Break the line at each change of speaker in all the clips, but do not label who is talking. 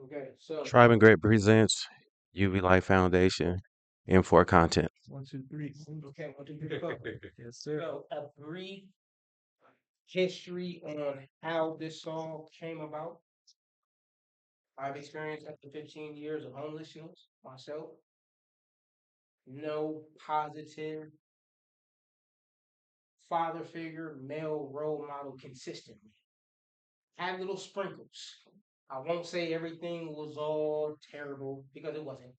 Okay, so
Tribe and Great presents UV Life Foundation M4 content.
1, 2, 3. Okay, 1, 2, 3, 4. Yes, sir. So a brief history on how this song came about. I've experienced up to 15 years of homelessness myself. No positive father figure, male role model consistently. Had little sprinkles. I won't say everything was all terrible because it wasn't.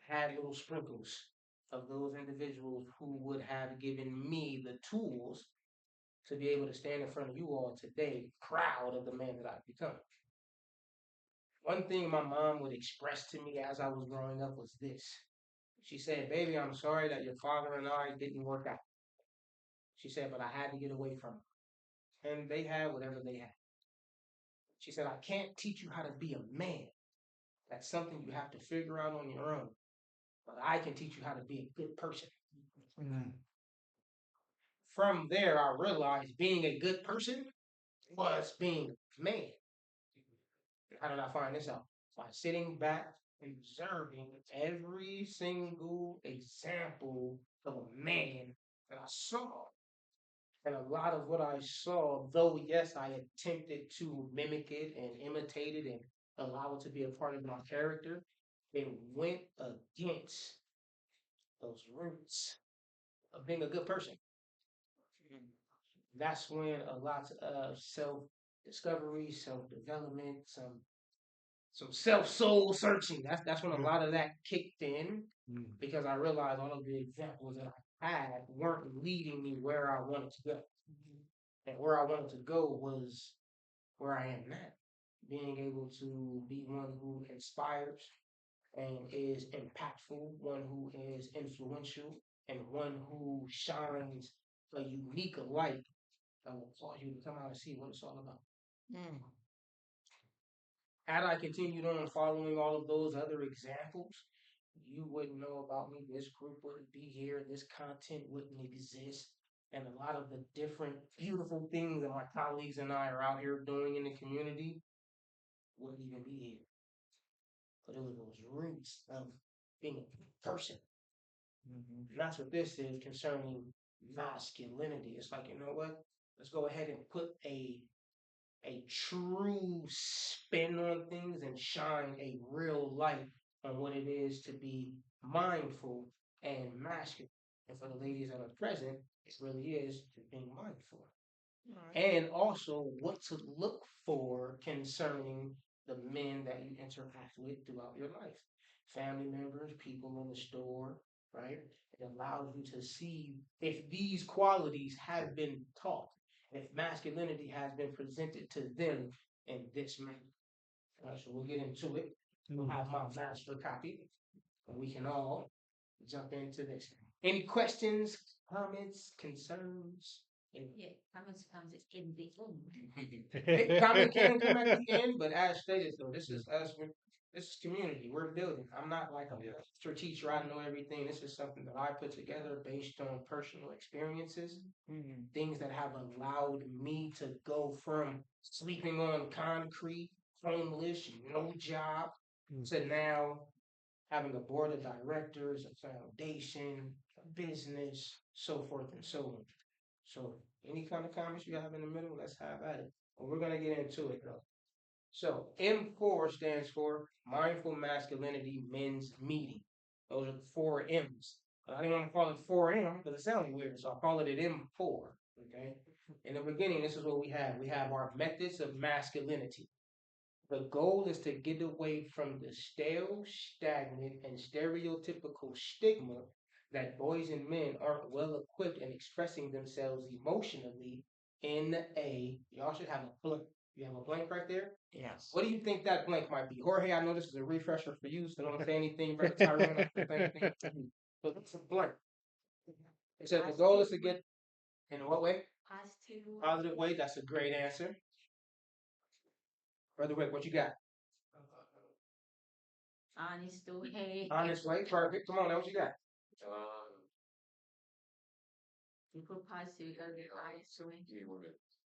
Had little sprinkles of those individuals who would have given me the tools to be able to stand in front of you all today, proud of the man that I've become. One thing my mom would express to me as I was growing up was this. She said, "Baby, I'm sorry that your father and I didn't work out." She said, "But I had to get away from him." And they had whatever they had. She said, "I can't teach you how to be a man. That's something you have to figure out on your own. But I can teach you how to be a good person." Mm. From there, I realized being a good person was being a man. How did I find this out? By sitting back and observing every single example of a man that I saw. And a lot of what I saw, though, yes, I attempted to mimic it and imitate it and allow it to be a part of my character, it went against those roots of being a good person. That's when a lot of self discovery, self development, some self soul searching. That's when a lot of that kicked in because I realized all of the examples that I had weren't leading me where I wanted to go. And where I wanted to go was where I am now. Being able to be one who inspires and is impactful, one who is influential, and one who shines a unique light that will cause you to come out and see what it's all about. Mm. Had I continued on following all of those other examples, you wouldn't know about me. This group wouldn't be here. This content wouldn't exist. And a lot of the different beautiful things that my colleagues and I are out here doing in the community wouldn't even be here. But it was those roots of being a person. And that's what this is concerning masculinity. It's like, you know what? Let's go ahead and put a true spin on things and shine a real light on what it is to be mindful and masculine. And for the ladies that are present, it really is to being mindful. And also what to look for concerning the men that you interact with throughout your life. Family members, people in the store, right? It allows you to see if these qualities have been taught, if masculinity has been presented to them in this manner. All right, so we'll get into it. We'll have my master copy, and we can all jump into this. Any questions, comments, concerns?
Yeah, comments comes in the
Comment can come at the end, but as stated though, this is us. This is community. We're building. I'm not like a master teacher. I know everything. This is something that I put together based on personal experiences, things that have allowed me to go from sleeping on concrete, homeless, no job, to now having a board of directors, a foundation, a business, so forth and so on. So, any kind of comments you have in the middle, let's have at it. But we're gonna get into it though. So, M4 stands for Mindful Masculinity Men's Meeting. Those are the four M's. But I didn't want to call it 4M because it sounds weird, so I'll call it an M4. Okay. In the beginning, this is what we have. We have our methods of masculinity. The goal is to get away from the stale, stagnant, and stereotypical stigma that boys and men aren't well equipped in expressing themselves emotionally in a. Y'all should have a blank. You have a blank right there?
Yes.
What do you think that blank might be? Jorge, I know this is a refresher for you, so don't say anything. Brother Tyrone, I don't say anything for you. So it's a blank. It says the goal is to get. In what way?
Positive.
Positive way. That's a great answer. Brother Wick, what you got?
Honest way.
Honest way. Perfect. Come on, now what you got?
People positive gotta be honest way.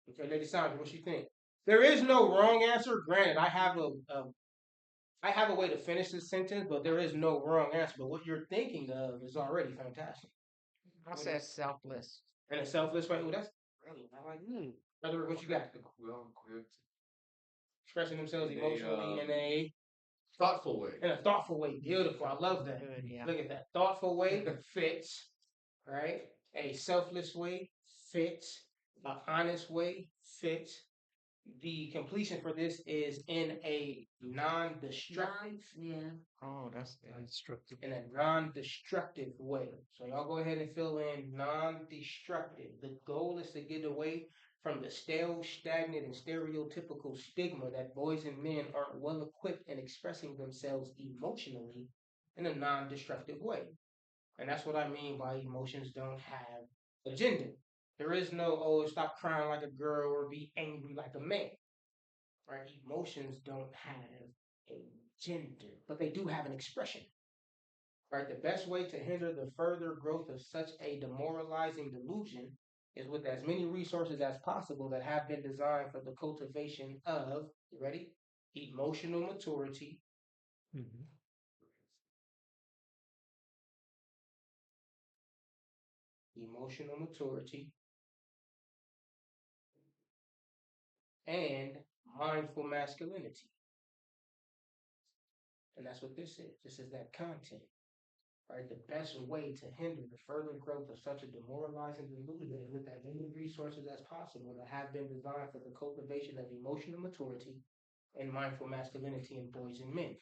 Okay, Lady Sandra, what you think? There is no wrong answer. Granted, I have a I have a way to finish this sentence, but there is no wrong answer. But what you're thinking of is already fantastic.
I said selfless.
In a selfless way, well, that's really not like Brother, what you got?
Well equipped
Expressing themselves
in
emotionally in a
thoughtful way.
thoughtful way. Beautiful. I love that.
Good, yeah.
Look at that. Thoughtful way fits, right? A selfless way fits. An honest way fits. The completion for this is in a non-destructive,
Yeah.
Oh, that's instructive.
in a non-destructive way. So y'all go ahead and fill in non-destructive. The goal is to get away from the stale, stagnant, and stereotypical stigma that boys and men aren't well equipped in expressing themselves emotionally in a non-destructive way. And that's what I mean by emotions don't have a gender. There is no, oh, stop crying like a girl or be angry like a man. Right? Emotions don't have a gender, but they do have an expression. Right? The best way to hinder the further growth of such a demoralizing delusion is with as many resources as possible that have been designed for the cultivation of, you ready? Emotional maturity,
Mm-hmm.
emotional maturity, and mindful masculinity. And that's what this is. This is that content. Right? The best way to hinder the further growth of such a demoralizing delusion is with as many resources as possible that have been designed for the cultivation of emotional maturity and mindful masculinity in boys and men.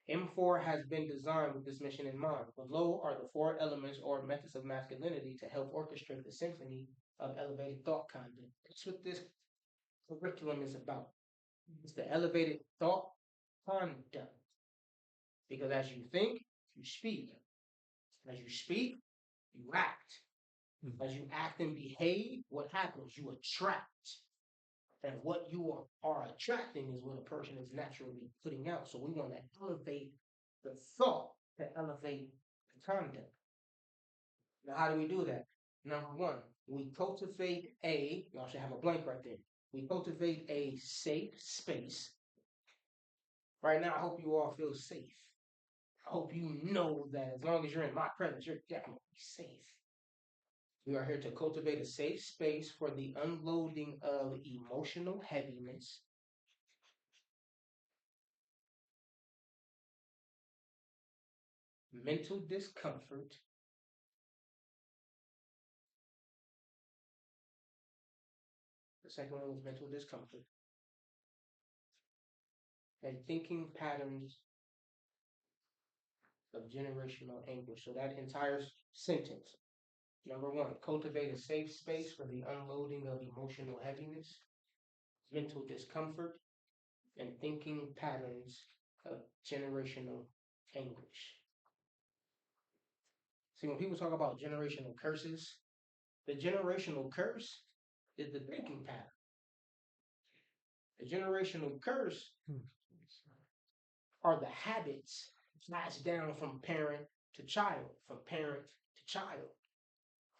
M4 has been designed with this mission in mind. Below are the four elements or methods of masculinity to help orchestrate the symphony of elevated thought content. That's what this curriculum is about. It's the elevated thought conduct. Because as you think, you speak. As you speak, you act. As you act and behave, what happens? You attract. And what you are attracting is what a person is naturally putting out. So we want to elevate the thought to elevate the conduct. Now, how do we do that? Number one, we cultivate y'all should have a blank right there. We cultivate a safe space. Right now, I hope you all feel safe. I hope you know that as long as you're in my presence, you're definitely safe. We are here to cultivate a safe space for the unloading of emotional heaviness, mental discomfort, the second one was mental discomfort, and thinking patterns of generational anguish. So that entire sentence. Number one, cultivate a safe space for the unloading of emotional heaviness, mental discomfort, and thinking patterns of generational anguish. See, when people talk about generational curses, the generational curse is the thinking pattern. The generational curse are the habits passed down from parent to child, from parent to child.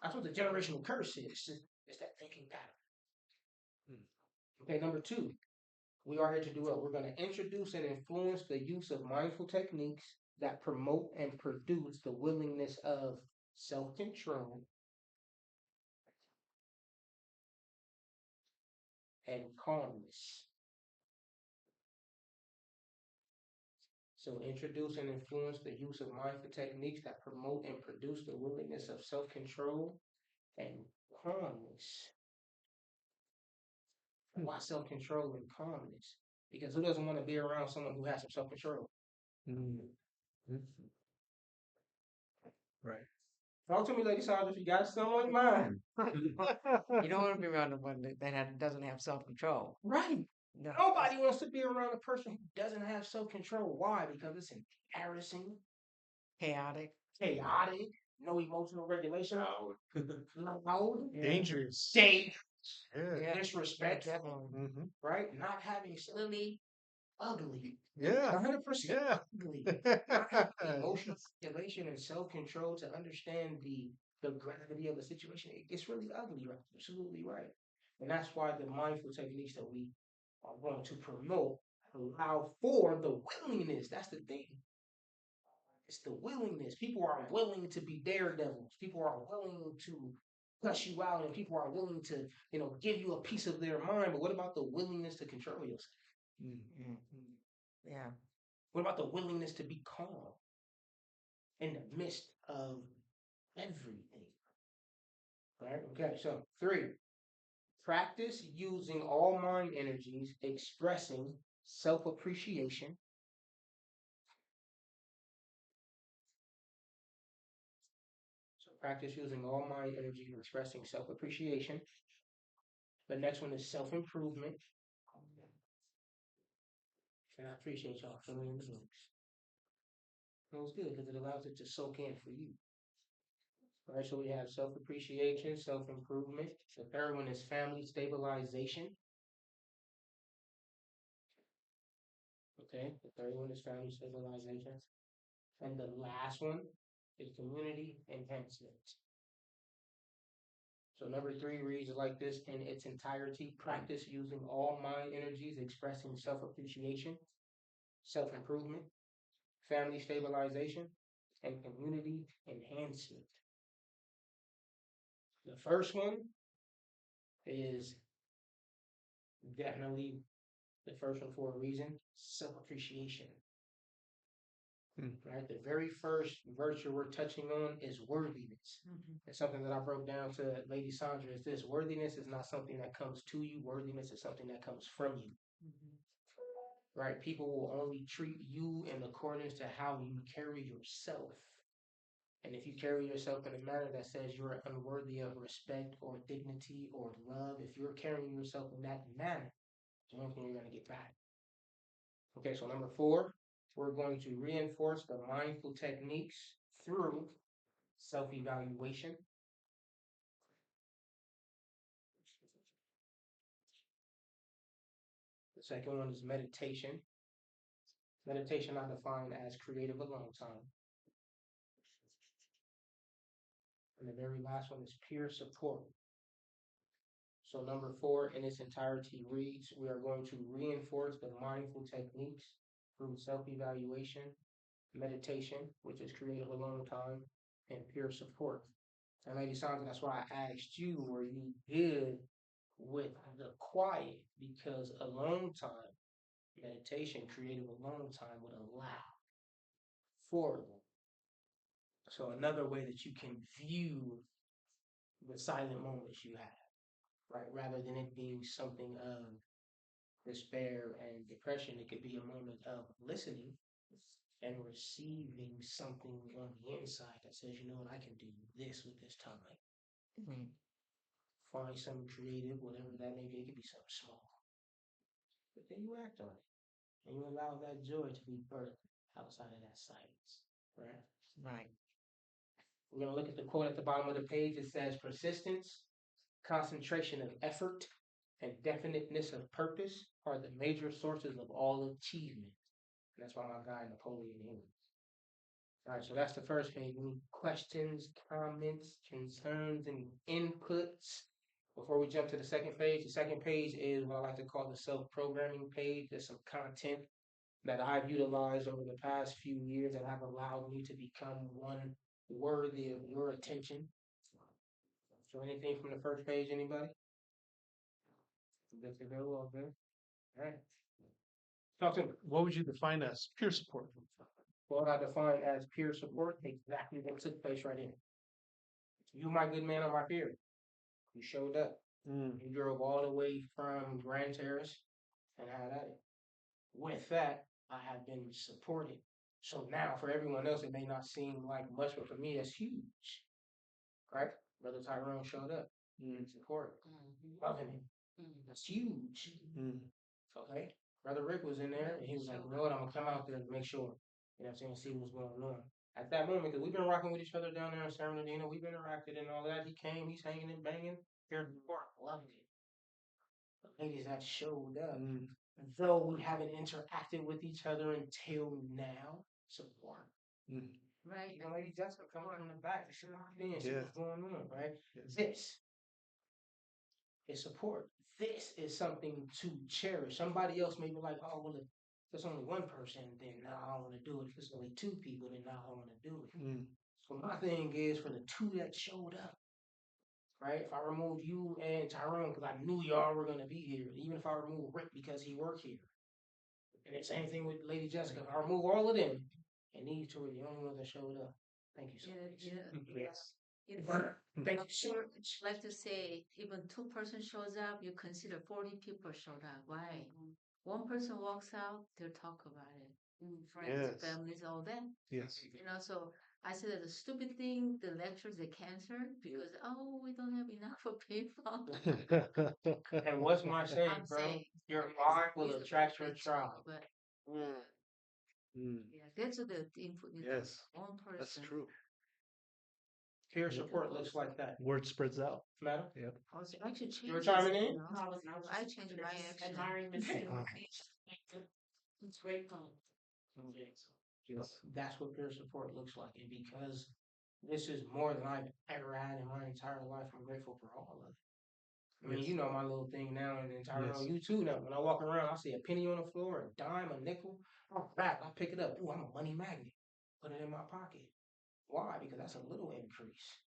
That's what the generational curse is. It's that thinking pattern. Okay, number two, we are here to do what? We're going to introduce and influence the use of mindful techniques that promote and produce the willingness of self-control and calmness. So introduce and influence the use of mindful techniques that promote and produce the willingness of self-control and calmness. Why self-control and calmness? Because who doesn't want to be around someone who has some self-control?
Right.
Talk to me, Lady Sandra, if you got something on your mind.
You don't want to be around the one doesn't have self control.
Right.
No.
Nobody wants to be around a person who doesn't have self-control. Why? Because it's embarrassing,
Chaotic.
no emotional regulation, loud,
Dangerous.
dangerous,
Yeah.
disrespectful,
Definitely.
right? Not having
Lily.
ugly.
Yeah.
100%
Yeah.
ugly. Not having emotional regulation and self-control to understand the gravity of the situation. It's really ugly, right? Absolutely right. And that's why the mindful techniques that we are going to promote allow for the willingness. That's the thing. It's the willingness. People are willing to be daredevils. People are willing to cuss you out, and people are willing to, give you a piece of their mind. But what about the willingness to control yourself?
Mm-hmm. Yeah.
What about the willingness to be calm in the midst of everything? Right? Okay, so 3, practice using all mind energies, expressing self appreciation. So, practice using all mind energies, expressing self appreciation. The next one is self improvement. And I appreciate y'all filling in the blanks. It was good because it allows it to soak in for you. All right, so we have self appreciation, self improvement. The third one is family stabilization. Okay, the third one is family stabilization. And the last one is community enhancement. So number 3 reads like this in its entirety: practice using all mind energies, expressing self appreciation, self improvement, family stabilization, and community enhancement. The first one is definitely the first one for a reason: self appreciation. Right? The very first virtue we're touching on is worthiness. It's something that I broke down to Lady Sandra is this: worthiness is not something that comes to you, worthiness is something that comes from you. Right? People will only treat you in accordance to how you carry yourself. And if you carry yourself in a manner that says you're unworthy of respect or dignity or love, if you're carrying yourself in that manner, the only thing you're going to get back. Okay, so number 4, we're going to reinforce the mindful techniques through self-evaluation. The second one is meditation. Meditation I define as creative alone time. And the very last one is peer support. So number 4 in its entirety reads: we are going to reinforce the mindful techniques through self-evaluation, meditation, which is creative alone time, and peer support. And Lady Sandra, that's why I asked you, were you good with the quiet? Because alone time, meditation, creative alone time would allow for them. So another way that you can view the silent moments you have, right? Rather than it being something of despair and depression, it could be a moment of listening and receiving something on the inside that says, you know what, I can do this with this time. Find something creative, whatever that may be. It could be something small. But then you act on it. And you allow that joy to be birthed outside of that silence. Right?
Right.
We're going to look at the quote at the bottom of the page. It says, persistence, concentration of effort, and definiteness of purpose are the major sources of all achievement. And that's why my guy Napoleon Hill. All right, so that's the first page. Any questions, comments, concerns, and inputs before we jump to the second page? The second page is what I like to call the self-programming page. There's some content that I've utilized over the past few years that have allowed me to become one worthy of your attention. So anything from the first page, anybody? Good to go, all good? All right. Talk to me.
What would you define as peer support?
What I define as peer support, exactly what took place right here. You, my good man, are my peer. You showed up. You drove all the way from Grand Terrace and had at it. With that, I have been supported. So now, for everyone else, it may not seem like much, but for me, that's huge. Right? Brother Tyrone showed up. Support. Loving him. That's huge. Okay? Brother Rick was in there, and he was like, you know what, I'm going to come out there and make sure, you know what I'm saying, see what's going on. At that moment, because we've been rocking with each other down there in San Bernardino, we've interacted and all that. He came, he's hanging and banging. Here in the park, loved it. The ladies that showed up, though we haven't interacted with each other until now, support.
Right.
You know, Lady Jessica, come on in the back. She locked in. See what's going on, right?
Yes.
This is support. This is something to cherish. Somebody else may be like, oh, well, If it's only one person, then now I don't want to do it. If it's only two people, then now I don't want to do it. So my thing is for the two that showed up, right? If I remove you and Tyrone because I knew y'all were gonna be here, even if I remove Rick because he worked here, and the same thing with Lady Jessica, if I remove all of them, and these two are the only ones that showed up. Thank you so much.
Yes.
Thank you so much.
Like to say, even 2 person shows up, you consider 40 people showed up. Why? One person walks out, they'll talk about it. Friends,
Yes.
families, all that.
Yes.
So I said that the stupid thing, the lectures they canceled because we don't have enough for people.
And what's my saying,
I'm
bro?
saying
Your mind will
it's a
attract your
big
tribe.
But
Mm.
yeah, that's the input.
Yes.
One person.
That's true.
Peer support looks like that.
Word spreads out.
Madam?
Yep.
I should change.
You were chiming in?
I changed my action.
It's great fun.
Yes.
That's what peer support looks like. And because this is more than I've ever had in my entire life, I'm grateful for all of it. I mean,
Yes.
you know my little thing now, and Tyrone,
Yes.
you too now. When I walk around, I see a penny on the floor, a dime, a nickel. Oh, crap, I pick it up. Ooh, I'm a money magnet. Put it in my pocket. Why? Because that's a little increase.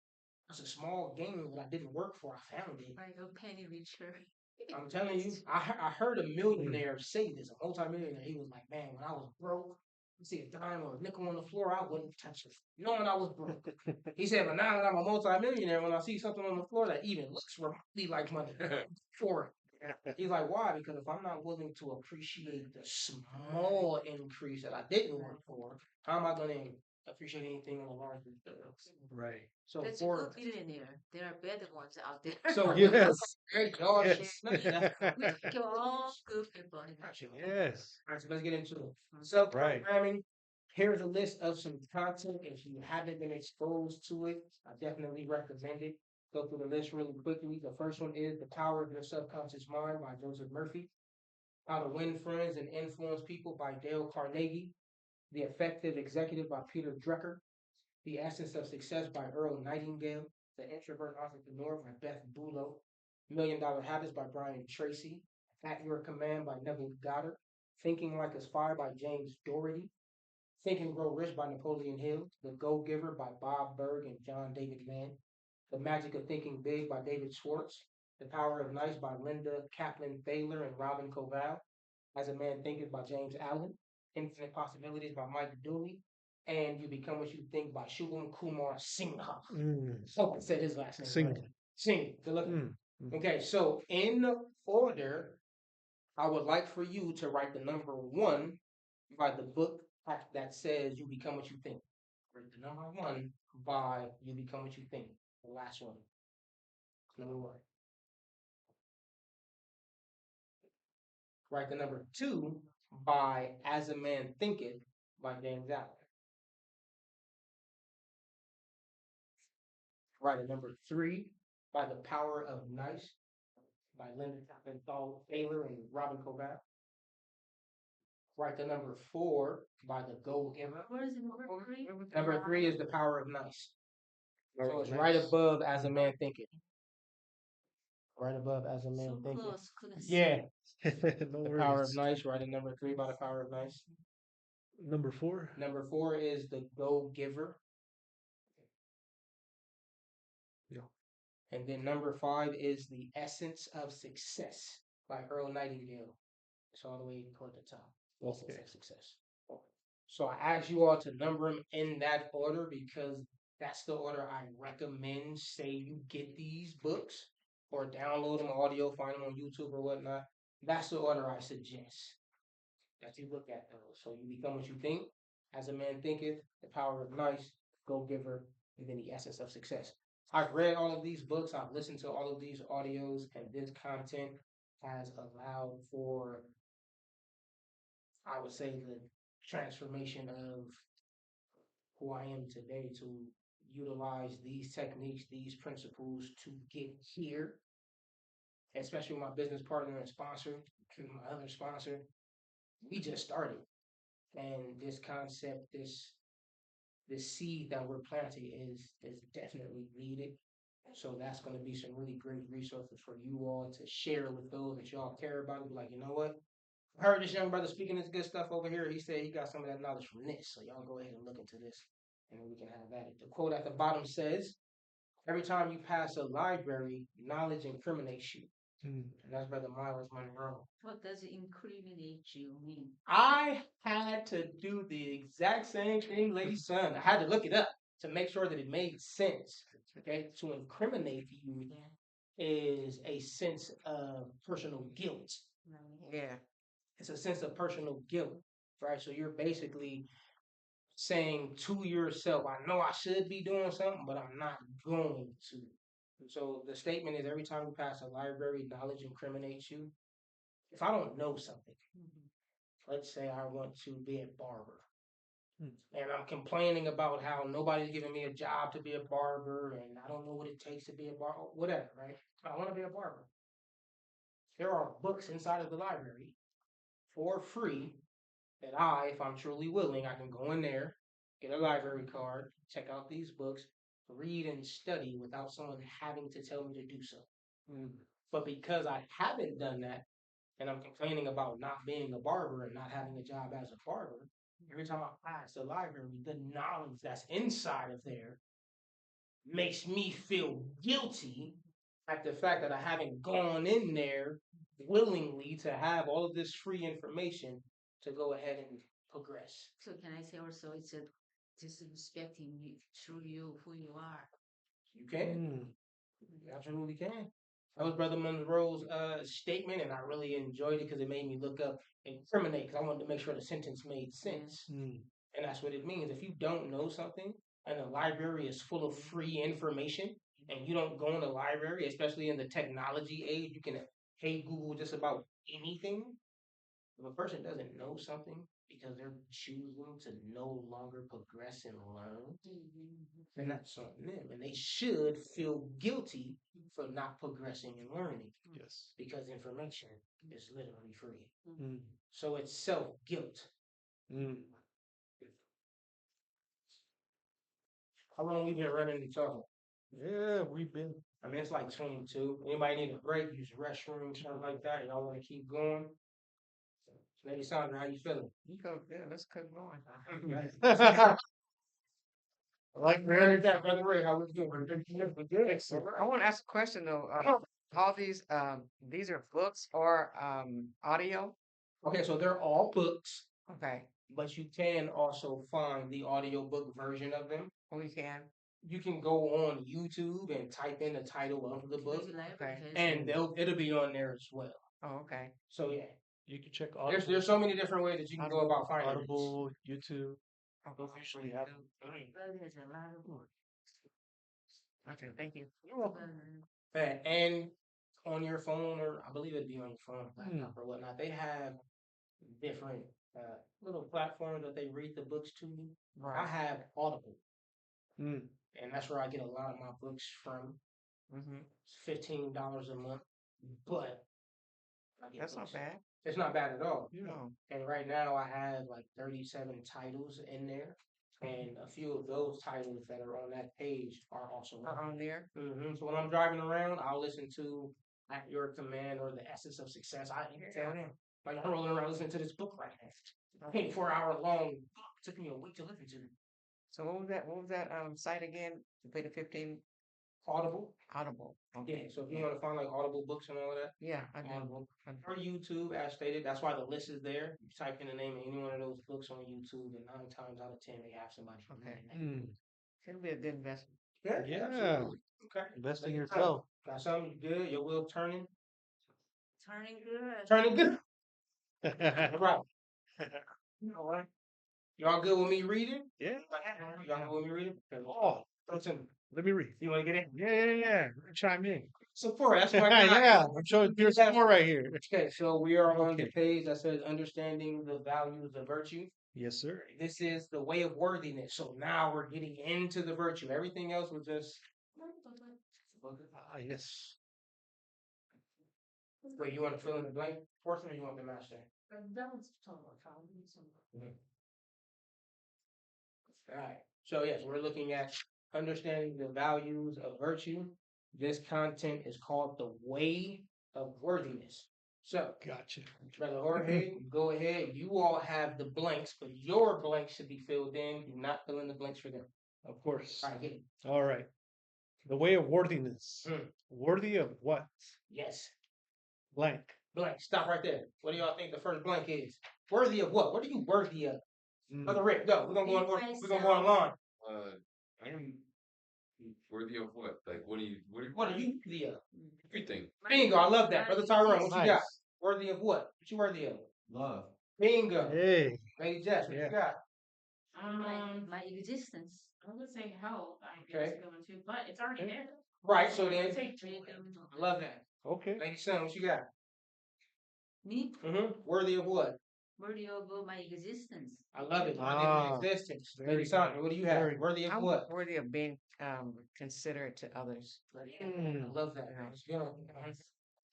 That's a small gain that I didn't work for. I found it.
Like a penny richer.
I'm telling you, I heard a millionaire say this, a multimillionaire. He was like, man, when I was broke, I see a dime or a nickel on the floor, I wouldn't touch it, knowing I was broke. He said, but now that I'm a multimillionaire, when I see something on the floor that even looks remotely like money, for it. He's like, why? Because if I'm not willing to appreciate the small increase that I didn't work for, how am I going to appreciate anything on a larger scale?
Right.
So
That's a good billionaire. There are better ones out there.
So
Yes.
y'all
Yes.
we take all good people.
Yes.
All right, so let's get into it. Self-programming. Here's a list of some content. If you haven't been exposed to it, I definitely recommend it. Go through the list really quickly. The first one is The Power of Your Subconscious Mind by Joseph Murphy. How to Win Friends and Influence People by Dale Carnegie. The Effective Executive by Peter Drucker. The Essence of Success by Earl Nightingale. The Introvert Entrepreneur by Beth Bulow. Million Dollar Habits by Brian Tracy. At Your Command by Neville Goddard. Thinking Like a Spy by James Doherty. Think and Grow Rich by Napoleon Hill. The Go Giver by Bob Berg and John David Mann. The Magic of Thinking Big by David Schwartz. The Power of Nice by Linda Kaplan Thaler and Robin Koval. As a Man Thinketh by James Allen. Infinite Possibilities by Mike Dooley. And You Become What You Think by Shubham Kumar Singha. Hope I said his last name.
Singh.
Right. Singh. Good luck.
Mm.
Okay, so in order, I would like for you to write the number 1 by the book that says You Become What You Think. Write the number 1 by You Become What You Think. The last one. Number 1. Write the number 2 by As a Man Thinketh by James Allen. Write a number 3 by The Power of Nice by Linda Kaplan Thaler and Robin Koval. Write the number 4 by The Go Giver.
Where is it? Number 3?
Number 3 is The Power of Nice. So it's
Nice.
right above As a Man Thinketh. Right above As a Man
So
Thinketh.
close, couldn't see.
Yeah.
No
The
worries.
Power of Nice. Write a number 3 by The Power of Nice.
Number 4.
Number 4 is The Go Giver.
Yeah.
And then number 5 is The Essence of Success by Earl Nightingale. It's all the way toward the top. Essence
Okay.
of Success. So I asked you all to number them in that order because that's the order I recommend. Say you get these books or download them audio, find them on YouTube or whatnot. That's the order I suggest that you look at those. So You Become What You Think, As a Man Thinketh, The Power of Nice, Go Giver, and then The Essence of Success. I've read all of these books. I've listened to all of these audios, and this content has allowed for, I would say, the transformation of who I am today to utilize these techniques, these principles to get here, especially with my business partner and sponsor, my other sponsor. We just started. And this concept, this seed that we're planting is definitely needed. So that's going to be some really great resources for you all to share with those that y'all care about. Be like, you know what? I heard this young brother speaking this good stuff over here. He said he got some of that knowledge from this. So y'all go ahead and look into this, and then we can have at it. The quote at the bottom says, "Every time you pass a library, knowledge incriminates you."
Mm.
And that's Brother Miles Monroe.
What does incriminate you mean?
I had to do the exact same thing, Lady Son. I had to look it up to make sure that it made sense. Okay, to incriminate you is a sense of personal guilt.
Yeah.
It's a sense of personal guilt, right? So you're basically saying to yourself, I know I should be doing something, but I'm not going to. So the statement is every time you pass a library, knowledge incriminates you. If I don't know something, let's say I want to be a barber, and I'm complaining about how nobody's giving me a job to be a barber, and I don't know what it takes to be a barber, whatever, right? I want to be a barber. There are books inside of the library for free that if I'm truly willing, I can go in there, get a library card, check out these books, read and study without someone having to tell me to do so. But because I haven't done that, and I'm complaining about not being a barber and not having a job as a barber, every time I pass the library, the knowledge that's inside of there makes me feel guilty at the fact that I haven't gone in there willingly to have all of this free information to go ahead and progress.
So can I say also it's a disrespecting you, through you, who you are.
You can. You absolutely can. That was Brother Monroe's statement, and I really enjoyed it because it made me look up incriminate because I wanted to make sure the sentence made sense. And that's what it means. If you don't know something and the library is full of free information and you don't go in the library, especially in the technology age, you can hey Google just about anything. If a person doesn't know something because they're choosing to no longer progress and learn, then that's on them. And they should feel guilty for not progressing and learning
Yes.
because information is literally free.
Mm.
So it's self guilt.
Mm.
How long we been running and talking?
Yeah, we've been.
I mean, it's like 22. Anybody need a break, use the restroom, something like that? Y'all want to keep going? Lady Sandra, how you feeling?
Yeah, let's keep going.
Like that, Brother Ray, how we doing? We're good.
I want to ask a question though. All these are books or audio?
Okay, so they're all books,
Okay.
but you can also find the audiobook version of them.
We can.
You can go on YouTube and type in the title of the book,
Okay.
and it'll be on there as well.
Oh, okay.
So yeah,
You can check Audible.
there's so many different ways that you can go about finding this.
Audible, YouTube. Those usually have.
There's a lot of work.
Okay, thank you.
You're welcome. And on your phone, or I believe it'd be on your phone, laptop or whatnot, they have different little platforms that they read the books to you. I
Right.
have Audible,
Mm.
and that's where I get a lot of my books from.
Mm-hmm.
It's $15 a month, but I get
That's
books.
not bad.
It's not bad at all.
No.
And right now I have like 37 titles in there, and a few of those titles that are on that page are also
On there.
So when I'm driving around, I'll listen to At Your Command or The Essence of Success. Like I'm rolling around listening to this book right now. 24-hour long book. It took me a week to listen to it.
So what was that site again? To pay the 15
Audible.
Audible.
Yeah, so if you want to find like Audible books and all of that,
Yeah, I do.
Audible. Or YouTube, as stated. That's why the list is there. You type in the name of any one of those books on YouTube, and 9 times out of 10 they have somebody.
Okay.
Mm.
It'll be a good investment.
Yeah,
Yeah.
absolutely. Okay.
Invest in
Take your
yourself.
time. Got something good. Your wheel turning.
Turning good.
Turning good. All right.
You know what?
Y'all good with me reading?
Yeah.
Y'all good with me reading?
Oh,
Listen,
let me read.
you want to get in?
Yeah. Chime in.
Support. That's my guy.
Yeah, I'm showing your support right here.
Okay, so we are on the
Okay.
page that says understanding the values of virtue.
Yes, sir.
This is the way of worthiness. So now we're getting into the virtue. Everything else was just.
Yes.
Wait, you want to fill in the blank portion or you want the master? All right. So yes, we're looking at understanding the values of virtue. This content is called the way of worthiness. So,
Gotcha.
Brother Jorge, go ahead. You all have the blanks, but your blanks should be filled in. Do not fill in the blanks for them.
Of course.
All right, get it.
All right. The way of worthiness.
Hmm.
Worthy of what?
Yes.
Blank.
Blank. Stop right there. What do y'all think the first blank is? Worthy of what? What are you worthy of?
Mm.
Brother Rick, go. We're gonna go on. We're gonna go online.
I'm worthy of what? Like, what are you
What are you worthy of?
everything?
Bingo. I love that, Brother Tyrone. What you got?
Nice.
Worthy of what? What you worthy of?
Love.
Bingo.
Hey.
Lady Jess, what
Yeah.
you got?
My existence.
I would say health. I
Okay.
guess going to, but it's already
Okay.
there.
Right. So then,
Take
I love that.
Okay.
Lady Son, what you got?
Me,
Worthy of what?
worthy of my existence.
I love it. Worthy
Ah,
of existence.
very
Lady Sandra, what do you have?
very
Worthy of
I'm
what?
worthy of being considerate to others.
Mm.
I love that. Yeah. All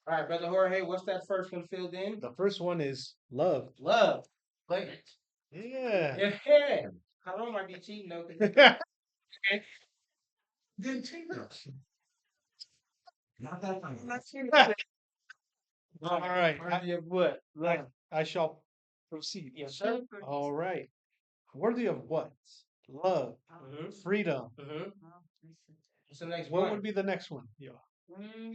right, Brother Jorge, what's that first one filled in?
The first one is love.
Love. Play it.
Yeah.
Yeah. Tyrone might be cheating though. Good cheating. Not that fun.
All right.
Worthy of what? Love.
I shall proceed.
Yes, sir.
All right. Worthy of what? Love, freedom.
What's the next
What
one?
would be the next one? Yeah.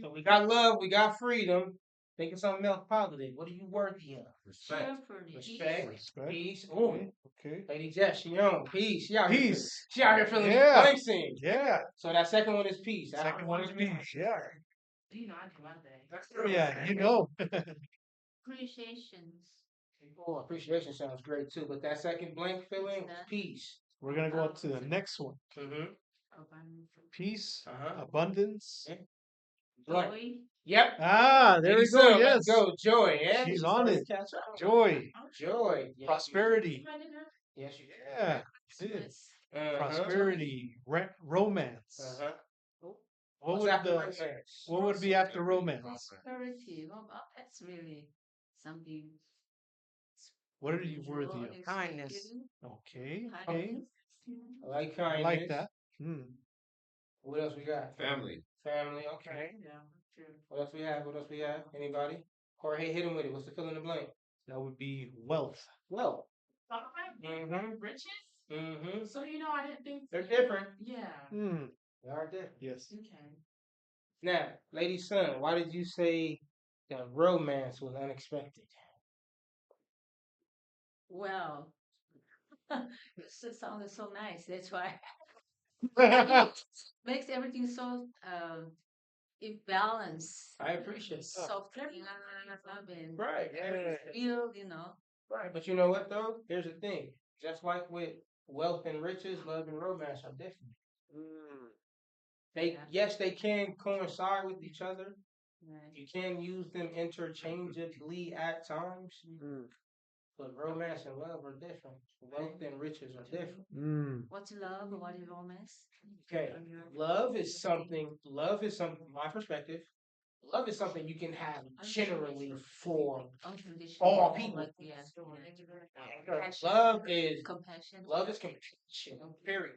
So we got love, we got freedom. Think of something else positive. What are you worthy of?
Respect.
Respect.
Respect.
Peace. Ooh.
Okay. Okay.
Lady Jess, she on. Peace. She out here.
Peace.
She out here feeling these
Yeah.
blanks in.
Yeah.
So that second one is peace.
Second one is peace. Yeah.
You know, I do my thing.
Yeah. You know.
Appreciations.
Oh, appreciation sounds great too. But that second blank filling was peace.
We're gonna go on to the next one. Peace,
Uh-huh.
abundance.
Yeah.
Joy.
Yep.
Ah, there we
Lady
go.
Sue,
Yes.
let's go. Joy. Yeah.
She's
She's
on
starting
it.
to catch up.
Joy,
Joy. Yes,
prosperity.
Yes, you did.
Yeah. That's it.
Uh-huh.
Prosperity, romance.
Uh-huh.
What
What's
would
after
the
romance?
what would be after romance?
Prosperity. Well, that's really something.
What are you worthy of?
Kindness.
Okay. Okay.
Kindness.
I like
I
kindness.
like that. Hmm.
What else we got?
Family.
Family. Okay.
Yeah, true.
What else we have? What else we have? Anybody? Jorge, hit him with it. What's the fill in the blank?
That would be wealth.
Well.
Mm-hmm. Riches.
Mm-hmm.
So I didn't think
They're different.
Yeah.
Hmm.
They are different.
Yes.
Okay.
Now, Lady Son, why did you say that romance was unexpected?
Well, it sounded so nice. That's why makes everything so in balance.
I appreciate it.
Soft and
Right. Yeah.
real,
Right. But you know what though? Here's the thing. Just like with wealth and riches, love and romance are different. Yes, they can coincide with each other.
Right.
You can use them interchangeably at times. But romance and love are different. Wealth and riches are different.
What's love? What is romance?
Okay. Love is something, my perspective, love is something you can have generally for
Unconditional.
all people.
Yes.
Love is
Compassion.
compassion. Period.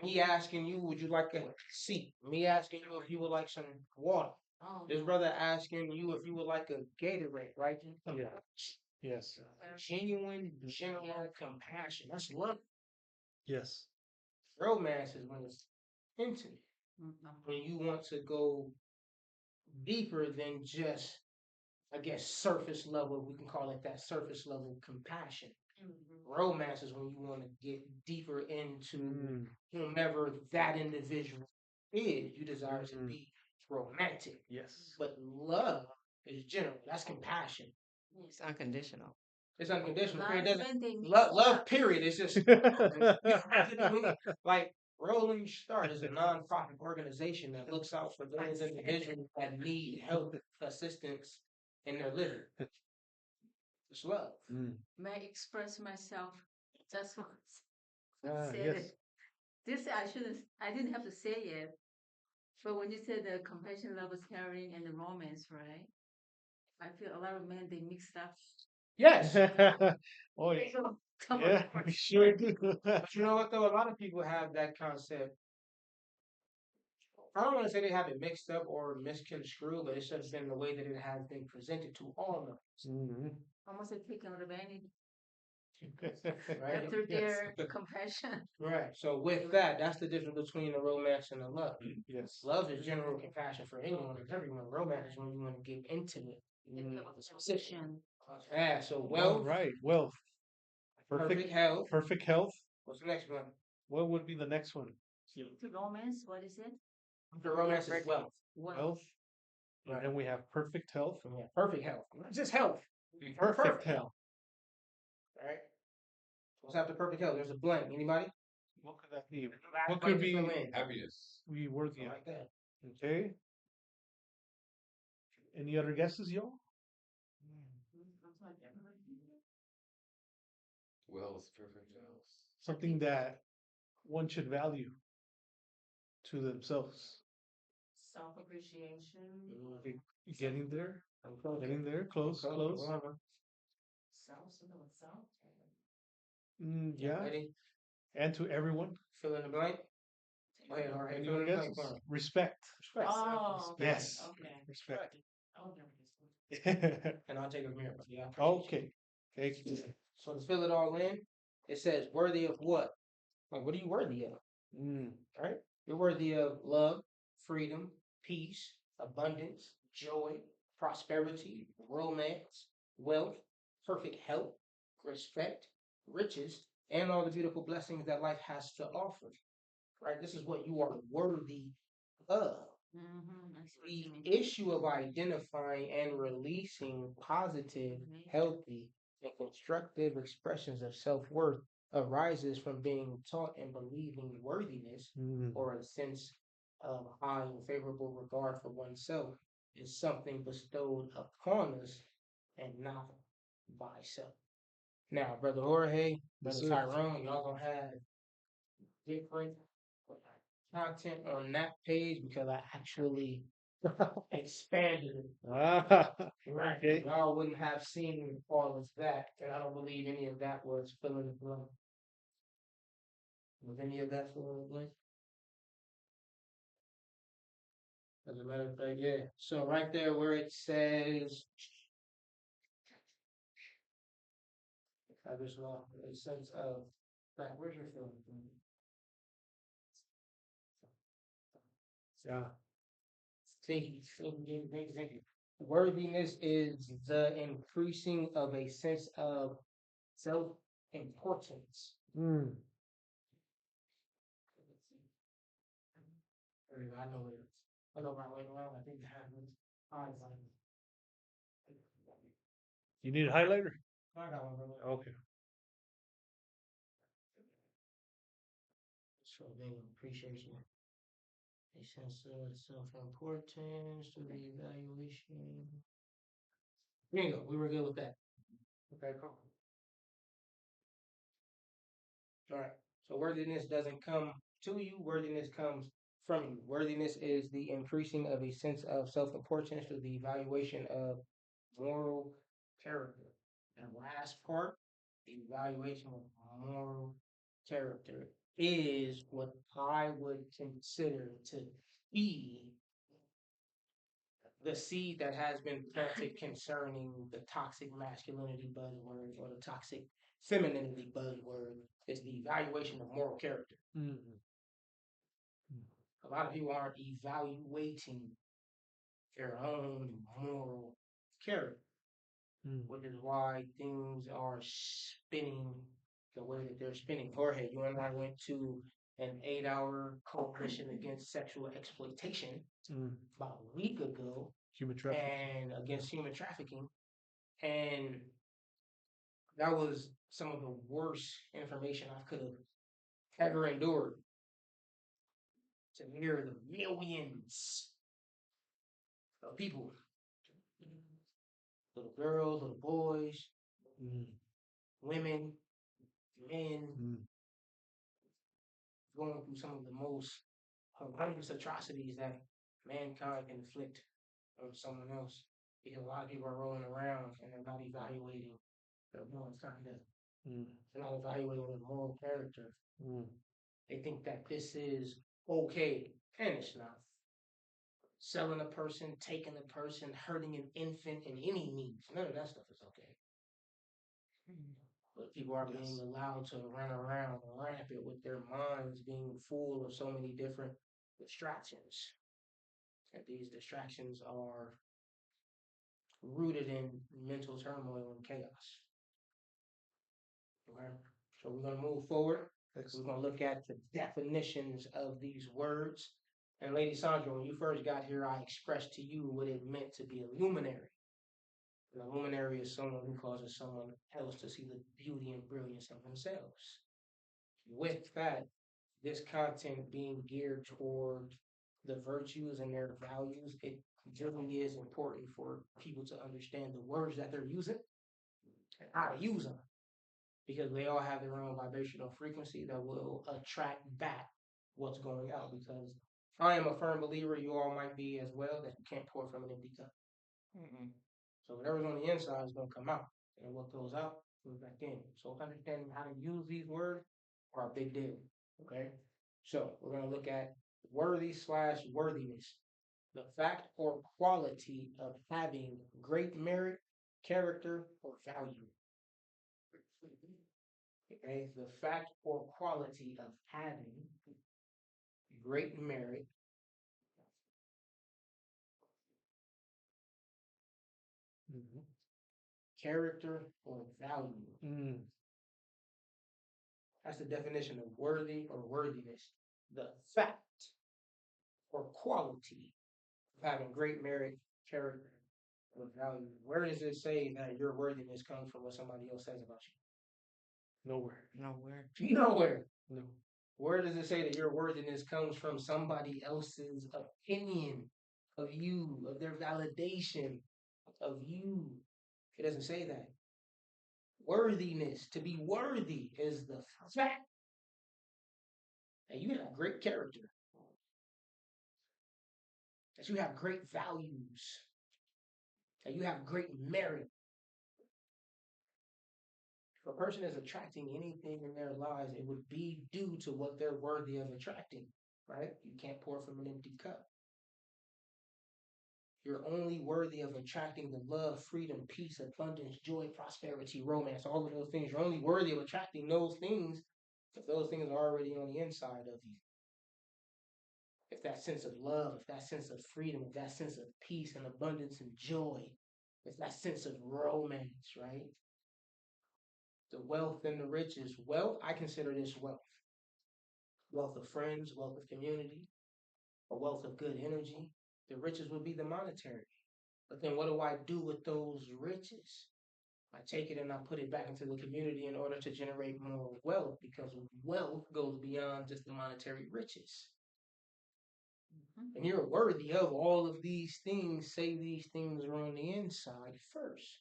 Me asking you, would you like a seat? Me asking you if you would like some water.
Oh,
This brother asking you if you would like a Gatorade, right?
Yeah. Yes.
Genuine, general compassion. That's love.
Yes.
Romance is when it's intimate. When you want to go deeper than just, I guess, surface level. We can call it that surface level compassion. Romance is when you want to get deeper into whomever that individual is. You desire to be romantic.
Yes.
But love is general. That's compassion.
It's unconditional.
It's unconditional. Period.
Love,
Doesn't
when they
love. Period. It's just like Rolling Start is a non-profit organization that looks out for those individuals that need help, assistance in their living. It's love.
may I express myself just once.
Ah,
Said
yes.
it. This I didn't have to say it. But when you said the compassion, love, caring, and the romance, right? I feel a lot of men, they mixed up.
Yes.
Oh yeah.
Come
Yeah,
on.
we sure do.
But you know what though? A lot of people have that concept I don't want to say they have it mixed up or misconstrued, but it's just been the way that it has been presented to all of us.
Mhm.
Almost like taking advantage
Right?
after
Yes.
their compassion.
Right. So with that, that's the difference between the romance and the love.
Yes.
Love is general compassion for anyone and everyone. Romance is when you want to get into it.
Position.
Yeah. So
All
wealth,
right. Wealth.
perfect health.
Perfect health.
What's the next one?
What would be the next one?
The romance, what is it?
The romance is wealth.
Wealth. And
Right.
then we have perfect health.
Yeah, perfect health. Not just health.
Perfect health.
Right. What's after perfect health? There's a blank. Anybody?
What could that be?
Last
What
blank
could
to fill
be
in.
Happiness.
we worthy of?
Like that.
Okay. Any other guesses, y'all?
Wealth, perfect health.
Something that one should value to themselves.
Self-appreciation.
Getting there.
Okay.
Getting there. Close. Close.
Something with self.
Yeah.
Ready?
And to everyone.
Fill in the blank. Go ahead, Jorge.
Any
Fill
other
in the blank
guesses?
for me.
Respect.
Respect.
Oh, okay.
Yes.
Okay.
Respect.
I would never guess that.
And I'll take a mirror. But yeah, I appreciate you.
Okay. Thank you.
So to fill it all in, it says worthy of what? Like, what are you worthy of? Right? You're worthy of love, freedom, peace, abundance, joy, prosperity, romance, wealth, perfect health, respect, riches, and all the beautiful blessings that life has to offer. Right? This is what you are worthy of.
That's what
The
you mean.
issue of identifying and releasing positive, healthy, and constructive expressions of self worth arises from being taught and believing worthiness or a sense of high and favorable regard for oneself is something bestowed upon us and not by self. Now, Brother Jorge, Brother
sir.
Tyrone, y'all gonna have different content on that page because I actually expanded it.
Ah,
Right.
okay.
Y'all wouldn't have seen all of that, and I don't believe any of that was fill in the blank. Was any of that fill in the blank? As a matter of fact, yeah. So right there where it says, I just lost a sense of, right, where's your fill in the blank?
Yeah.
Thank you. Worthiness is the increasing of a sense of self importance. I know it is. I know my way around. I think it happens.
You need a highlighter?
I got one, brother.
Okay.
So being appreciation. A sense of self-importance to the evaluation. There you go. We were good with that. Okay, cool. All right. So worthiness doesn't come to you. Worthiness comes from you. Worthiness is the increasing of a sense of self-importance to the evaluation of moral character. And last part, the evaluation of moral character is what I would consider to be the seed that has been planted concerning the toxic masculinity buzzword or the toxic femininity buzzword is the evaluation of moral character. A lot of people aren't evaluating their own moral character, which is why things are spinning the way that they're spinning. Jorge, you and I went to an 8-hour coalition against sexual exploitation about a week ago
Human trafficking.
and against human trafficking. And that was some of the worst information I could have ever endured. To hear the millions of people, little girls, little boys, women, men, going through some of the most horrendous atrocities that mankind can inflict on someone else. Because a lot of people are rolling around and they're not evaluating their moral conduct. They're not evaluating their moral character. They think that this is okay, and it's not. selling a person, taking a person, hurting an infant in any means. None of that stuff is okay. But people are being allowed to run around rampant with their minds being full of so many different distractions. And these distractions are rooted in mental turmoil and chaos. Okay? So we're going to move forward. We're going to look at the definitions of these words. And Lady Sandra, when you first got here, I expressed to you what it meant to be a luminary. And a luminary is someone who causes someone else to see the beauty and brilliance of themselves. With that, this content being geared toward the virtues and their values, it really is important for people to understand the words that they're using and how to use them, because they all have their own vibrational frequency that will attract back what's going out. Because I am a firm believer, you all might be as well, that you can't pour from an empty cup. So whatever's on the inside is going to come out, and what goes out goes back in. So understanding how to use these words are a big deal. Okay, so we're going to look at worthy/worthiness, the fact or quality of having great merit, character, or value. Okay, the fact or quality of having great merit, character, or value. That's the definition of worthy or worthiness. The fact or quality of having great merit, character, or value. Where does it say that your worthiness comes from what somebody else says about you?
Nowhere.
Nowhere.
Nowhere.
No.
Where does it say that your worthiness comes from somebody else's opinion of you, of their validation of you? It doesn't say that. Worthiness, to be worthy, is the fact that you have great character, that you have great values, that you have great merit. If a person is attracting anything in their lives, it would be due to what they're worthy of attracting, right? You can't pour from an empty cup. You're only worthy of attracting the love, freedom, peace, abundance, joy, prosperity, romance, all of those things. You're only worthy of attracting those things if those things are already on the inside of you. If that sense of love, if that sense of freedom, if that sense of peace and abundance and joy, if that sense of romance, right? The wealth and the riches. Wealth, I consider this wealth. Wealth of friends, wealth of community, a wealth of good energy. The riches would be the monetary. But then what do I do with those riches? I take it and I put it back into the community in order to generate more wealth, because wealth goes beyond just the monetary riches. And you're worthy of all of these things, say these things are on the inside first.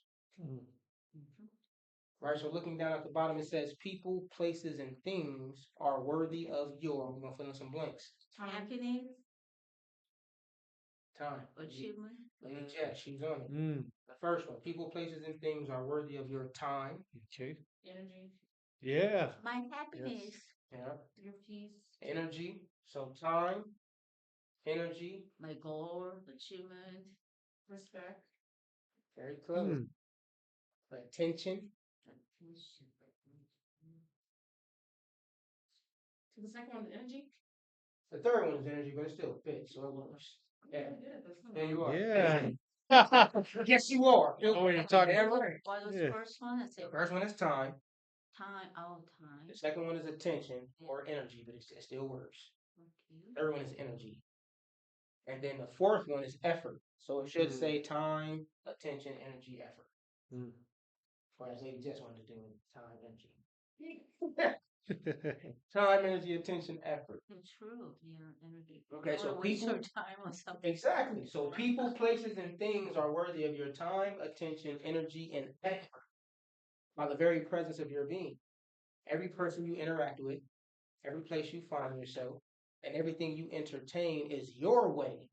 Right, so looking down at the bottom, it says people, places, and things are worthy of your, we're going to fill in some blanks.
Happiness,
Time.
achievement,
Lady Jet, she's on it. The first one, people, places, and things are worthy of your time.
Okay.
Energy.
Yeah.
my happiness,
Yeah.
Your peace.
Energy. So time, energy.
my goal, achievement,
Respect.
Very clever. Attention.
To the second one, the energy.
The third one is energy, but it still fits, so it works. Yeah.
Good. That's
There you are.
Yeah.
Yes, you are.
Oh, you're talking.
Damn right.
what was
Yeah.
the first one? I
The
said
first one is time.
time, all time.
The second one is attention or energy, but it still works.
Okay.
Third one is energy. And then the fourth one is effort. So it should say time, attention, energy, effort. Whereas Lady just wanted to do time, energy. Time, energy, attention, effort.
It's true, yeah, energy.
Okay, so
Or waste
people.
your time or something.
Exactly. So people, places, and things are worthy of your time, attention, energy, and effort by the very presence of your being. Every person you interact with, every place you find yourself, and everything you entertain is your way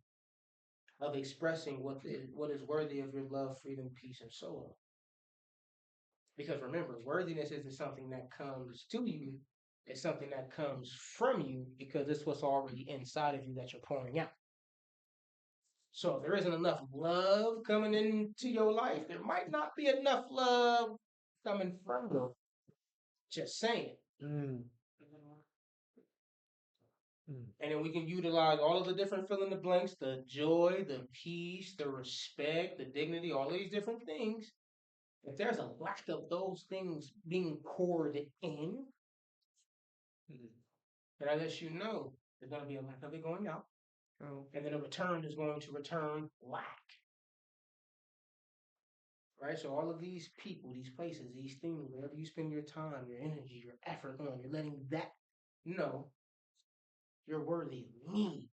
of expressing what is worthy of your love, freedom, peace, and so on. Because remember, worthiness isn't something that comes to you, it's something that comes from you, because it's what's already inside of you that you're pouring out. So if there isn't enough love coming into your life, there might not be enough love coming from you. Just saying.
Mm. Mm.
And then we can utilize all of the different fill in the blanks, the joy, the peace, the respect, the dignity, all these different things. If there's a lack of those things being poured in,
Mm.
then I let you know there's going to be a lack of it going out.
Oh,
And then a return is going to return lack. Right? So all of these people, these places, these things, wherever you spend your time, your energy, your effort on, you're letting that know you're worthy of me.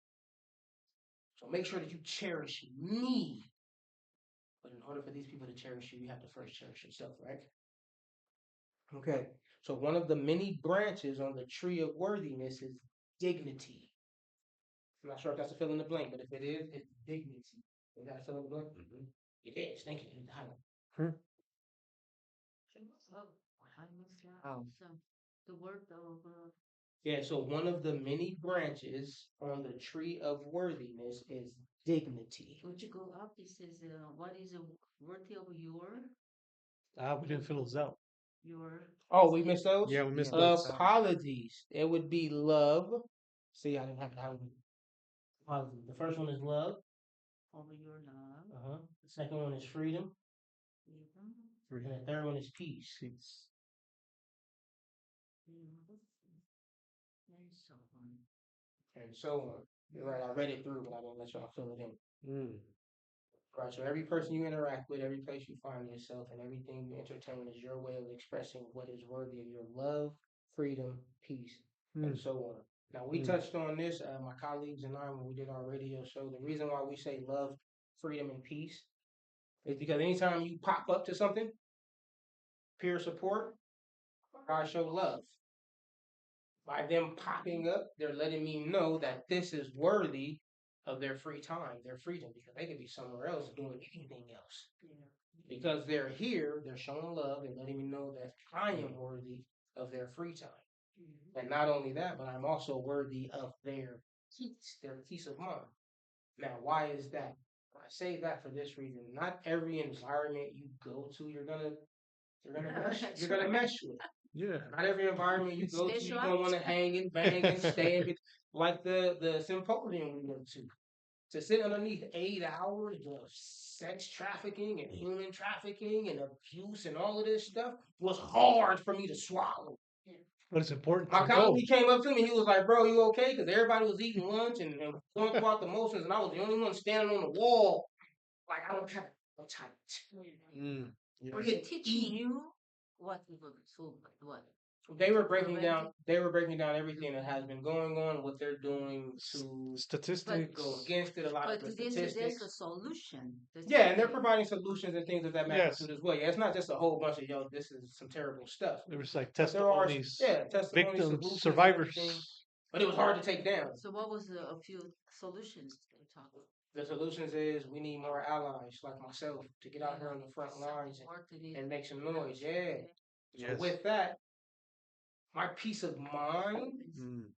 So make sure that you cherish me. But in order for these people to cherish you, you have to first cherish yourself, right? Okay. So one of the many branches on the tree of worthiness is dignity. I'm not sure if that's a fill in the blank, but if it is, it's dignity. Is that a fill in the blank?
Mhm.
It is. Thank you.
I missed that.
Oh.
So the word of
Yeah, so one of the many branches on the tree of worthiness is dignity.
would you go up? It says, what is a worthy of
We didn't fill those out.
your
Oh, we missed those?
Yeah, we missed
Yeah.
those.
Apologies. It would be love. See, I didn't have that one. Apologies. The first one is love.
over your love,
Uh-huh. The second one is freedom.
freedom,
And the third one is peace.
Peace.
and so on.
And so on. You're right, I read it through, but I didn't let y'all fill it in.
Mm.
Right, so every person you interact with, every place you find yourself, and everything you entertain is your way of expressing what is worthy of your love, freedom, peace, and
Mm.
so on. Now, we
Mm.
touched on this, my colleagues and I, when we did our radio show. The reason why we say love, freedom, and peace is because anytime you pop up to something, peer support, I show love. By them popping up, they're letting me know that this is worthy of their free time, their freedom, because they could be somewhere else doing anything else. Because they're here, they're showing love, they're letting me know that I am worthy of their free time. And not only that, but I'm also worthy of their peace of mind. Now, why is that? I say that for this reason. Not every environment you go to, you're gonna mesh with.
Yeah.
Not every environment you go to,
Special
you're gonna want to hang and bang and stay and like the symposium we went to sit underneath 8 hours of sex trafficking and human trafficking and abuse and all of this stuff was hard for me to swallow.
But it's important
My
to know.
colleague came up to me, he was like, "Bro, you okay?" Because everybody was eating lunch and going throughout the motions, and I was the only one standing on the wall. Like, I don't have a tight.
Mm. Yeah.
Was it teaching you what you were so what?
They were breaking down everything that has been going on, what they're doing to
Statistics.
go against it, a lot of
But
the
there's
statistics.
a solution.
Yeah, and they're providing solutions and things of that
Yes.
magnitude as well. Yeah, it's not just a whole bunch of this is some terrible stuff.
There was like
But there are
testimonies,
testimonies,
victims,
solutions, and
survivors.
everything. But it was hard to take down.
So what was a few solutions they talked about?
The solutions is we need more allies like myself to get out here on the front lines and make some noise. Yeah. So
Yes.
with that, my peace of mind
Mm.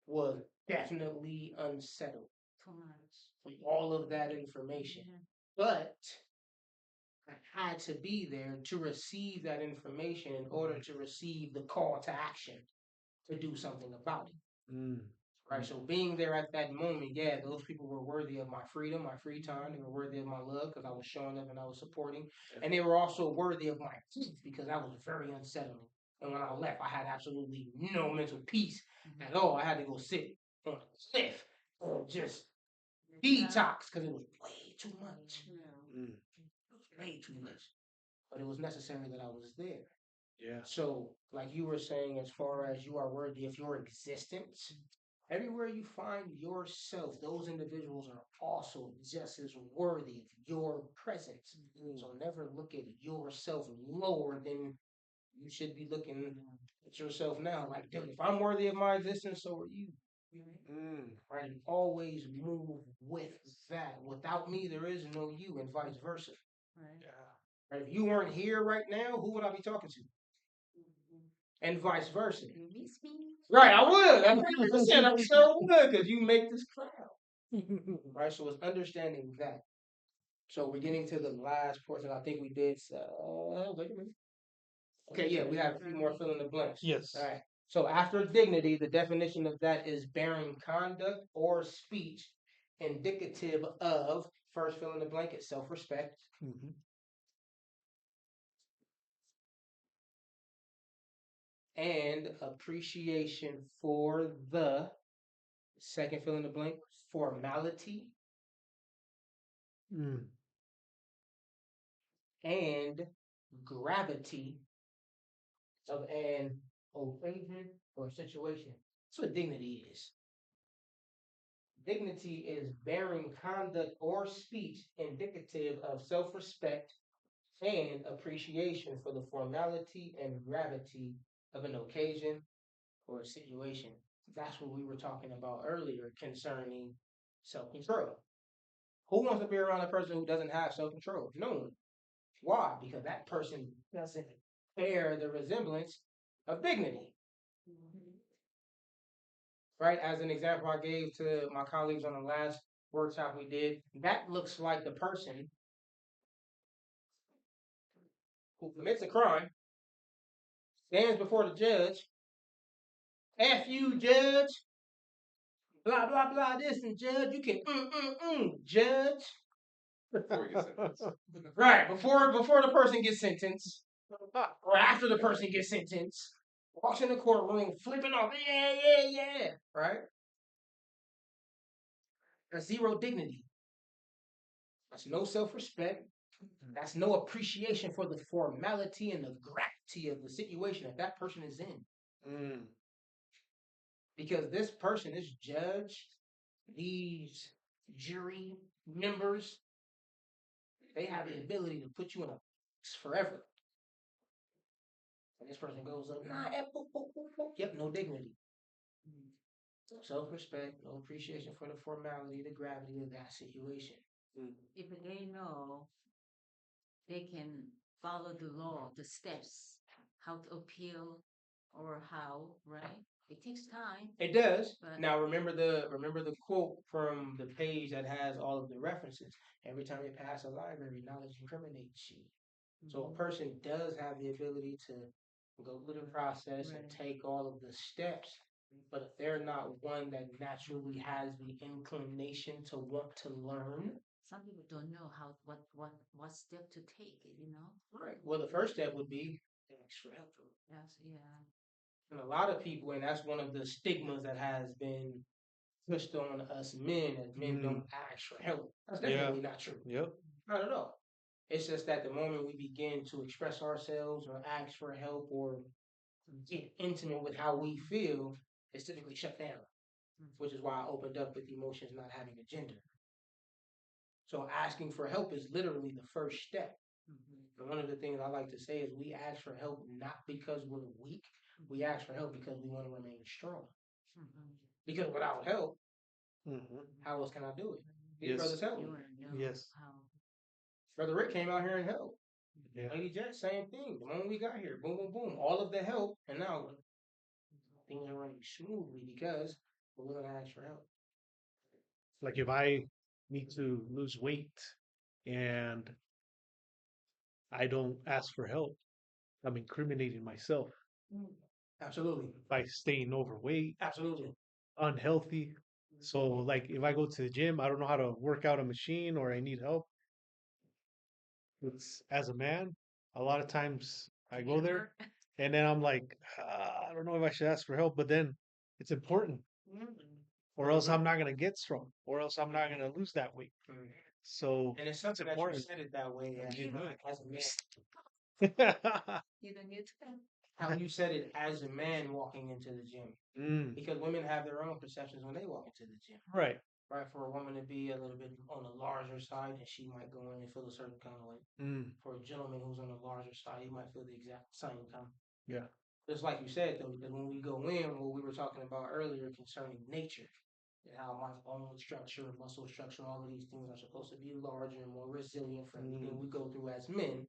was definitely unsettled
Too much.
from all of that information. But I had to be there to receive that information in order to receive the call to action to do something about it.
Mm.
Right. So being there at that moment, yeah, those people were worthy of my freedom, my free time. They were worthy of my love because I was showing up and I was supporting. And they were also worthy of my peace because that was very unsettling. And when I left, I had absolutely no mental peace at all. I had to go sit on a cliff and just detox because it was way too much.
Mm.
It was way too much. But it was necessary that I was there.
Yeah.
So, like you were saying, as far as you are worthy of your existence, everywhere you find yourself, those individuals are also just as worthy of your presence. So never look at yourself lower than you should be looking at yourself now. Like, dude, if I'm worthy of my existence, so are you.
Mm.
Right? And always move with that. Without me, there is no you, and vice versa.
Right.
Yeah.
Right? If you weren't here right now, who would I be talking to? And vice versa.
You miss me?
Right, I would. 100%. I sure would, because you make this crowd. Right? So it's understanding that. So we're getting to the last portion. I think we did. Wait a minute. Okay, yeah, we have a few more fill in the blanks.
Yes.
All right. So after dignity, the definition of that is bearing conduct or speech indicative of first fill in the blank is self-respect,
Mhm.
and appreciation for the second fill in the blank formality
Mm.
and gravity of an occasion or situation. That's what dignity is. Dignity is bearing conduct or speech indicative of self respect and appreciation for the formality and gravity of an occasion or a situation. That's what we were talking about earlier concerning self control. Who wants to be around a person who doesn't have self control? No one. Why? Because that person doesn't bear the resemblance of dignity. Right? As an example I gave to my colleagues on the last workshop we did, that looks like the person who commits a crime, stands before the judge, F you, judge, blah, blah, blah, this, and judge, you can, judge.
Before you get sentenced.
Right, before the person gets sentenced, or after the person gets sentenced, walks in the courtroom, flipping off, yeah, right? That's zero dignity. That's no self-respect. That's no appreciation for the formality and the gravity of the situation that that person is in.
Mm.
Because this person, this judge, these jury members, they have the ability to put you in a box forever. And this person goes up, nah, yep, no dignity. Self-respect, no appreciation for the formality, the gravity of that situation.
If they know they can follow the law, the steps, how to appeal or how, right? It takes time.
It does.
But
Now remember the quote from the page that has all of the references. Every time you pass a library, knowledge incriminates you. So a person does have the ability to go through the process and
Right.
take all of the steps, but if they're not one that naturally has the inclination to want to learn,
some people don't know how what step to take,
right? Well, the first step would be ask for help.
Yes, yeah.
And a lot of people, and that's one of the stigmas that has been pushed on us men, as men don't ask for help. That's
Yeah.
definitely not true.
Yep.
Not at all. It's just that the moment we begin to express ourselves or ask for help or get intimate with how we feel, it's typically shut down, which is why I opened up with emotions not having a gender. So asking for help is literally the first step. And one of the things I like to say is we ask for help not because we're weak. We ask for help because we want to remain strong. Because without help,
Mhm.
how else can I do it? These
Yes.
brothers help
You
me.
want to know
Yes.
how.
Brother Rick came out here and helped.
Yeah.
Lady Jet, same thing. The moment we got here, boom, boom, boom, all of the help, and now things are running smoothly because we're willing to ask for help.
Like if I need to lose weight and I don't ask for help, I'm incriminating myself
Absolutely.
by staying overweight,
Absolutely.
unhealthy. So like if I go to the gym, I don't know how to work out a machine or I need help. It's as a man, a lot of times I go there and then I'm like, I don't know if I should ask for help, but then it's important or else I'm not going to get strong or else I'm not going to lose that weight. So
And it's something that you said it that way as,
You do
as a man.
You don't need to.
How you said it as a man walking into the gym. Because women have their own perceptions when they walk into the gym.
Right.
Right, for a woman to be a little bit on the larger side, and she might go in and feel a certain kind of way. For a gentleman who's on the larger side, he might feel the exact same kind.
Yeah.
Just like you said, though, because when we go in, what we were talking about earlier concerning nature, and how my bone structure, muscle structure, all of these things are supposed to be larger and more resilient for everything we go through as men.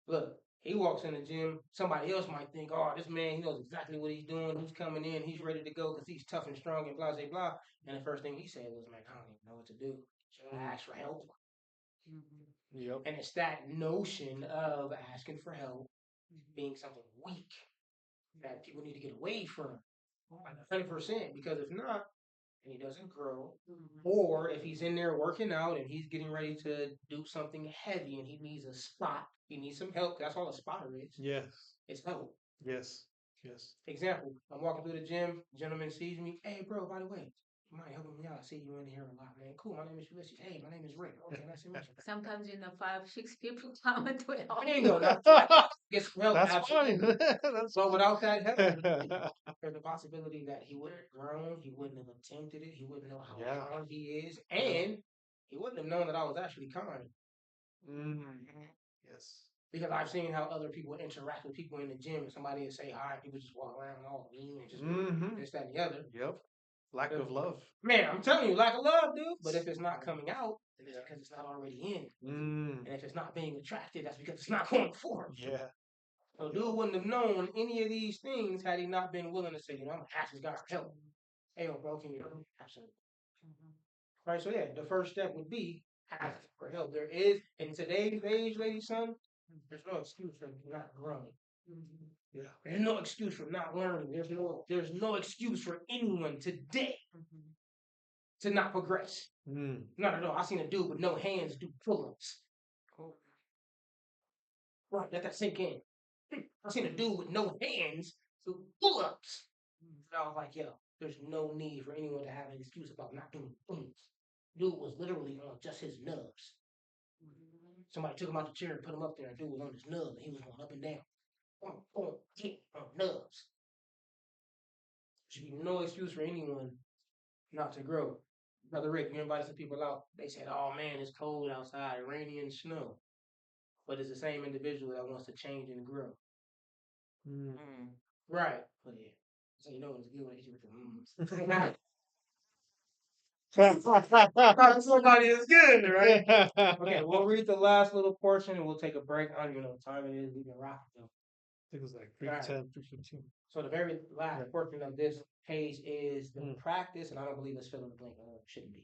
Look, He walks in the gym. Somebody else might think, "Oh, this man, he knows exactly what he's doing. He's coming in. He's ready to go because he's tough and strong and blah blah blah." And the first thing he said was, "Man, I don't even know what to do. Should I ask for help?"
Yep.
And it's that notion of asking for help being something weak that people need to get away from, like 100%. Because if not, and he doesn't grow, or if he's in there working out and he's getting ready to do something heavy and he needs a spot, he needs some help. That's all a spotter is.
Yes.
It's help.
Yes. Yes.
Example: I'm walking through the gym. Gentleman sees me. Hey, bro. By the way, you mind helping me out? I see you in here a lot, man. Cool. My name is Ulysses. Hey, my name is Rick. Okay, nice to meet you.
Sometimes 5, 6 people come and do it all.
There you go. Now, get some help.
That's
Absolutely.
fine. That's
So without that help, there's a possibility that he wouldn't have grown, he wouldn't have attempted it, he wouldn't know how
Yeah.
hard he is, and he wouldn't have known that I was actually kind.
Yes.
Because I've seen how other people interact with people in the gym, and somebody will say hi, people just walk around all mean and just this, that, and the other.
Yep. Lack of love.
Man, I'm telling you, lack of love, dude. But if it's not coming out, then it's because it's not already in. And if it's not being attracted, that's because it's not going forward.
Yeah.
So dude wouldn't have known any of these things had he not been willing to say, I'm gonna ask this guy for help. Hey, yo, bro, can you help me? Absolutely. Right, so yeah, the first step would be ask for help. There is, in today's age, lady son, there's no excuse for not growing.
Yeah.
There's no excuse for not learning. There's no excuse for anyone today to not progress. Not at all. I seen a dude with no hands do pull-ups. Right, let that sink in. I seen a dude with no hands do pull-ups. And I was like, yo, there's no need for anyone to have an excuse about not doing things. Dude was literally on just his nubs. Somebody took him out the chair and put him up there, and dude was on his nub, and he was going up and down. On nubs. Should be no excuse for anyone not to grow. Brother Rick, you invited some people out. They said, "Oh man, it's cold outside, rainy and snow." But it's the same individual that wants to change and grow. Right. But yeah. So you know it's good when I hit you with the Somebody is good, right? Okay, we'll read the last little portion and we'll take a break. I don't even know what time it is. We've been rocking though.
I think it was like
Right.
3:10, 3:15.
So the very last portion of this page is the practice, and I don't believe it's fill in the blank. It shouldn't be.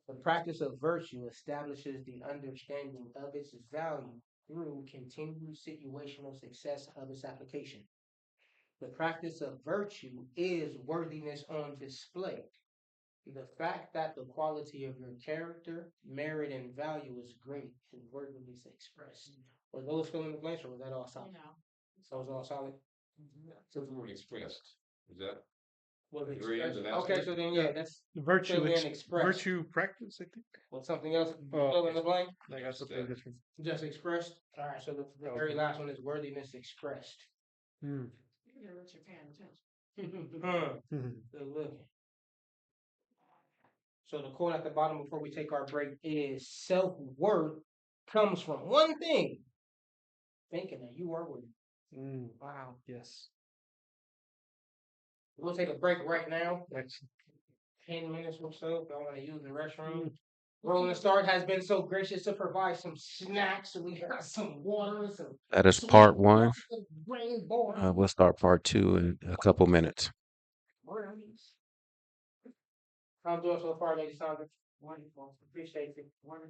The practice of virtue establishes the understanding of its value through continued situational success of its application. The practice of virtue is worthiness on display. The fact that the quality of your character, merit, and value is great is worthiness expressed. Were those fill in the blanks, or was that all solid?
No.
So it was all solid?
So the word expressed. Is that
Was it
Very end
expressed?
of that
Okay, so
statement?
then yeah, that's
Virtue,
fill in expressed.
virtue practice, I think.
Was something else
Oh,
fill in the blank?
I got something different.
Just expressed. All right. So the very last one is worthiness expressed.
You're Richard paying attention.
Good looking. So the quote at the bottom before we take our break is self-worth comes from one thing: thinking that you are worthy.
Wow. Yes.
We'll take a break right now.
That's
10 minutes or so. If I want to use the restroom. Rolling Start has been so gracious to provide some snacks. So we got some water and some.
That is part one.
Rainbow.
We'll start part two in a couple minutes.
I'm doing so far, Lady Sandra. Wonderful. Appreciate it. Wonderful.